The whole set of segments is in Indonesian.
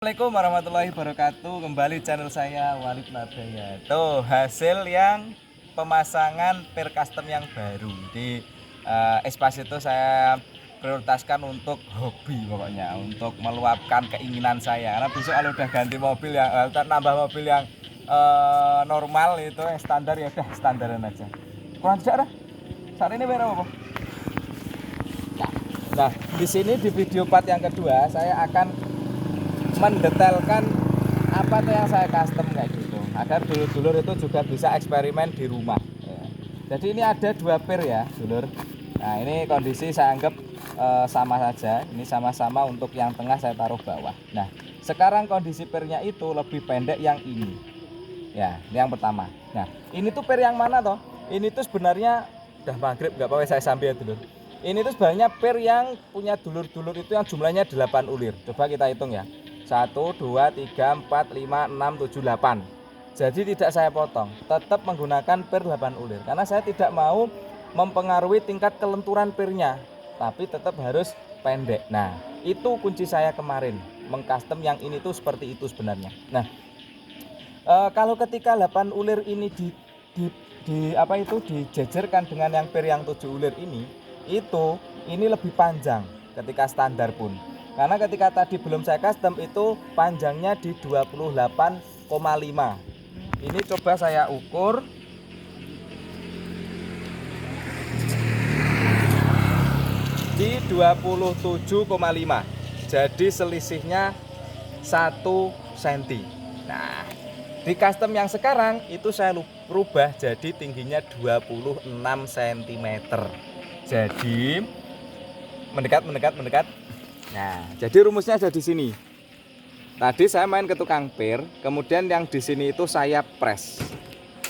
Assalamualaikum warahmatullahi wabarakatuh. Kembali channel saya Walid Nadaya. Tuh hasil yang pemasangan per custom yang baru di Espas itu saya prioritaskan untuk hobi, pokoknya untuk meluapkan keinginan saya. Karena besok kalau udah ganti mobil yang nambah mobil yang normal itu yang standar, ya udah standaran aja. Kurang ajar dah. Saat ini berapa, Pak? Nah, di sini di video part yang kedua saya akan mendetailkan apa tuh yang saya custom kayak gitu, agar dulur-dulur itu juga bisa eksperimen di rumah ya. Jadi ini ada dua pair ya dulur. Nah ini kondisi saya anggap sama saja, ini sama-sama untuk yang tengah saya taruh bawah. Nah sekarang kondisi pairnya itu lebih pendek yang ini ya, ini yang pertama. Nah ini tuh pair yang mana toh? Ini tuh sebenarnya udah maghrib, nggak apa-apa saya sambil ya dulur. Ini tuh sebenarnya pair yang punya dulur-dulur itu yang jumlahnya 8 ulir. Coba kita hitung ya, 1, 2, 3, 4, 5, 6, 7, 8. Jadi tidak saya potong, tetap menggunakan per 8 ulir. Karena saya tidak mau mempengaruhi tingkat kelenturan pernya, tapi tetap harus pendek. Nah itu kunci saya kemarin, mengcustom yang ini tuh seperti itu sebenarnya. Nah kalau ketika 8 ulir ini dijejerkan dengan yang per yang 7 ulir ini lebih panjang ketika standar pun. Karena ketika tadi belum saya custom itu panjangnya di 28,5. Ini coba saya ukur. Di 27,5. Jadi selisihnya 1 cm. Nah, di custom yang sekarang itu saya rubah jadi tingginya 26 cm. Jadi mendekat. Nah, jadi rumusnya ada di sini. Tadi saya main ke tukang per, kemudian yang di sini itu saya press.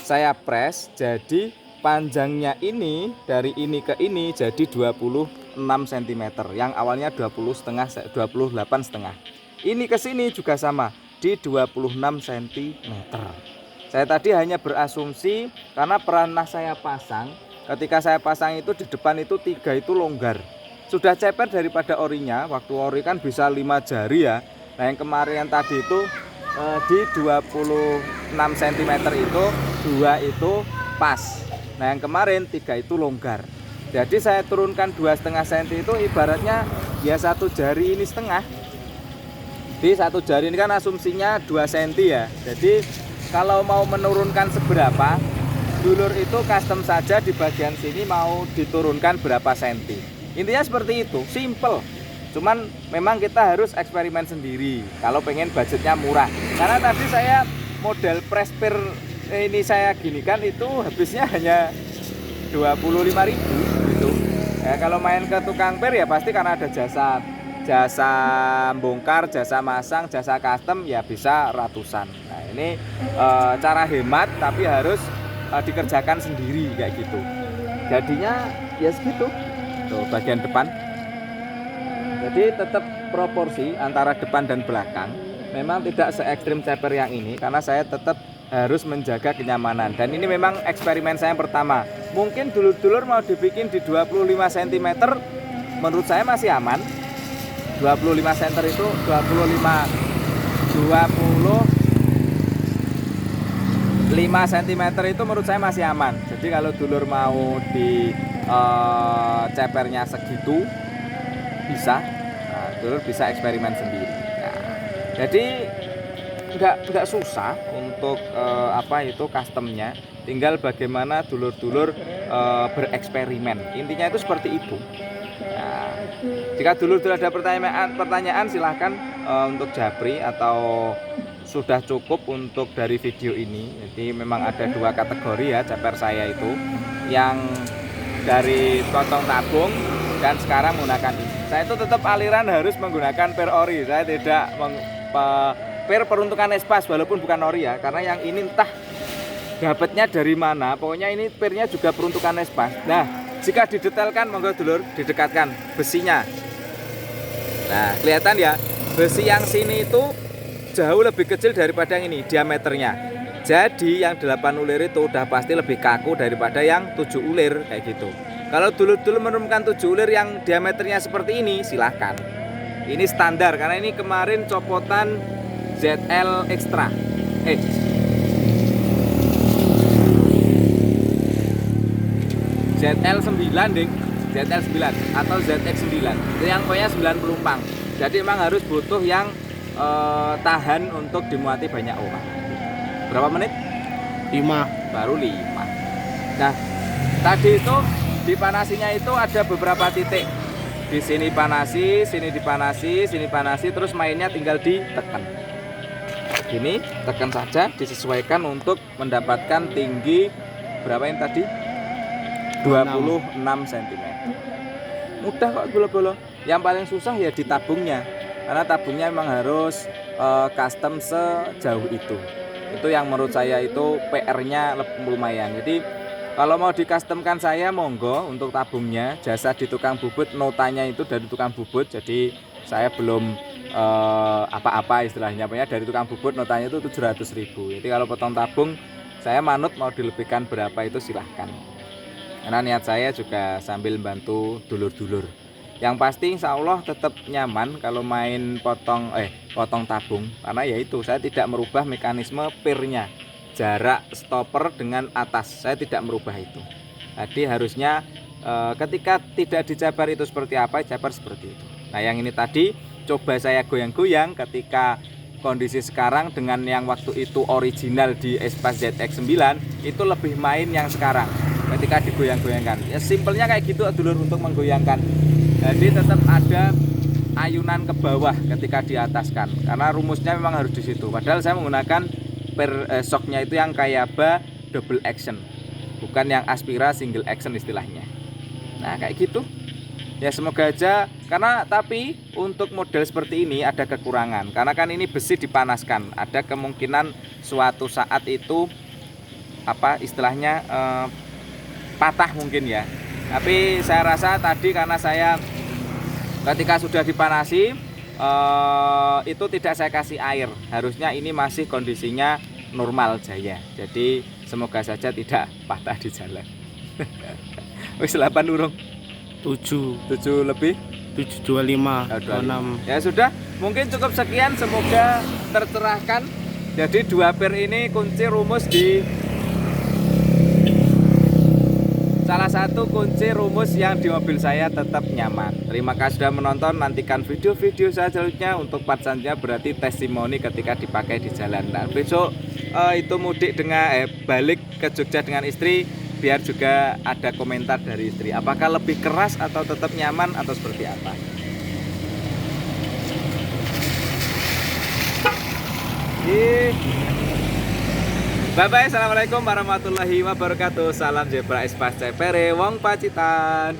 Saya press, jadi panjangnya ini dari ini ke ini jadi 26 cm. Yang awalnya 28,5. Ini ke sini juga sama di 26 cm. Saya tadi hanya berasumsi karena pernah saya pasang. Ketika saya pasang itu di depan itu 3 itu longgar. Sudah ceper daripada orinya, waktu ori kan bisa 5 jari ya. Nah yang kemarin yang tadi itu di 26 cm itu 2 itu pas. Nah yang kemarin 3 itu longgar. Jadi saya turunkan 2,5 cm itu ibaratnya ya 1 jari ini setengah. Di 1 jari ini kan asumsinya 2 cm ya. Jadi kalau mau menurunkan seberapa, dulur itu custom saja di bagian sini mau diturunkan berapa senti. Intinya seperti itu, simple. Cuman memang kita harus eksperimen sendiri kalau pengen budgetnya murah. Karena tadi saya model press per ini saya ginikan itu habisnya hanya 25.000 gitu. Ya, kalau main ke tukang per ya pasti karena ada jasa bongkar, jasa masang, jasa custom ya bisa ratusan. Nah ini cara hemat tapi harus dikerjakan sendiri kayak gitu. Jadinya ya segitu. Tuh, bagian depan. Jadi tetap proporsi antara depan dan belakang. Memang tidak se ekstrim ceper yang ini karena saya tetap harus menjaga kenyamanan. Dan ini memang eksperimen saya yang pertama. Mungkin dulur-dulur mau dibikin di 25 cm, menurut saya masih aman. 25 cm itu 25 cm itu menurut saya masih aman. Jadi kalau dulur mau di cepernya segitu bisa, nah, dulur bisa eksperimen sendiri. Nah, jadi nggak susah untuk customnya, tinggal bagaimana dulur-dulur bereksperimen. Intinya itu seperti itu. Nah, jika dulur-dulur ada pertanyaan silahkan untuk japri atau sudah cukup untuk dari video ini. Jadi memang ada 2 kategori ya ceper saya itu, yang dari potong tabung dan sekarang menggunakan ini. Saya itu tetap aliran harus menggunakan per ori. Saya tidak per peruntukan Espas walaupun bukan ori ya, karena yang ini entah dapatnya dari mana. Pokoknya ini pernya juga peruntukan Espas. Nah, jika didetailkan monggo dulur didekatkan besinya. Nah, kelihatan ya, besi yang sini itu jauh lebih kecil daripada yang ini diameternya. Jadi yang 8 ulir itu udah pasti lebih kaku daripada yang 7 ulir kayak gitu. Kalau dulu-dulu menemukan 7 ulir yang diameternya seperti ini silahkan. Ini standar karena ini kemarin copotan ZL Extra. ZL9 ding, ZL9 atau ZX9. Itu yang punya 9 penumpang. Jadi memang harus butuh yang tahan untuk dimuati banyak orang. Berapa menit? 5. Baru 5. Nah, tadi itu dipanasinya itu ada beberapa titik. Di sini panasi, sini dipanasi, sini panasi, terus mainnya tinggal ditekan. Gini, tekan saja, disesuaikan untuk mendapatkan tinggi berapa yang tadi? 26 cm. Mudah kok golo-golo. Yang paling susah ya di tabungnya. Karena tabungnya memang harus custom sejauh itu. Itu yang menurut saya itu PR-nya lumayan. Jadi kalau mau di-customkan saya monggo untuk tabungnya, jasa di tukang bubut, notanya itu dari tukang bubut. Jadi saya belum apa-apa istilahnya, punya dari tukang bubut notanya itu 700.000. Jadi kalau potong tabung saya manut mau dilebihkan berapa itu silahkan. Karena niat saya juga sambil bantu dulur-dulur. Yang pasti insya Allah tetap nyaman kalau main potong tabung. Karena ya itu saya tidak merubah mekanisme pirnya, jarak stopper dengan atas, saya tidak merubah itu. Jadi harusnya ketika tidak dijabar itu seperti apa, jabar seperti itu. Nah yang ini tadi coba saya goyang-goyang ketika kondisi sekarang dengan yang waktu itu original di Espas ZX9 itu lebih main yang sekarang ketika digoyang-goyangkan. Ya simpelnya kayak gitu dulur untuk menggoyangkan. Jadi tetap ada ayunan ke bawah ketika diataskan karena rumusnya memang harus di situ. Padahal saya menggunakan shocknya itu yang Kayaba double action, bukan yang Aspira single action istilahnya. Nah kayak gitu ya, semoga aja. Karena tapi untuk model seperti ini ada kekurangan karena kan ini besi dipanaskan, ada kemungkinan suatu saat itu apa istilahnya patah mungkin ya. Tapi saya rasa tadi karena saya ketika sudah dipanasi itu tidak saya kasih air, harusnya ini masih kondisinya normal jaya. Jadi semoga saja tidak patah di jalan. Wis 8 urung 7 lebih 725 26. Ya sudah, mungkin cukup sekian, semoga tercerahkan. Jadi 2 pir ini kunci rumus di salah satu kunci rumus yang di mobil saya tetap nyaman. Terima kasih sudah menonton. Nantikan video-video saya selanjutnya. Untuk part selanjutnya berarti testimoni ketika dipakai di jalan. Nah, besok itu mudik dengan balik ke Jogja dengan istri, biar juga ada komentar dari istri. Apakah lebih keras atau tetap nyaman atau seperti apa? Bye-bye, assalamualaikum warahmatullahi wabarakatuh. Salam Zebra Espas Cepere Wong Pacitan.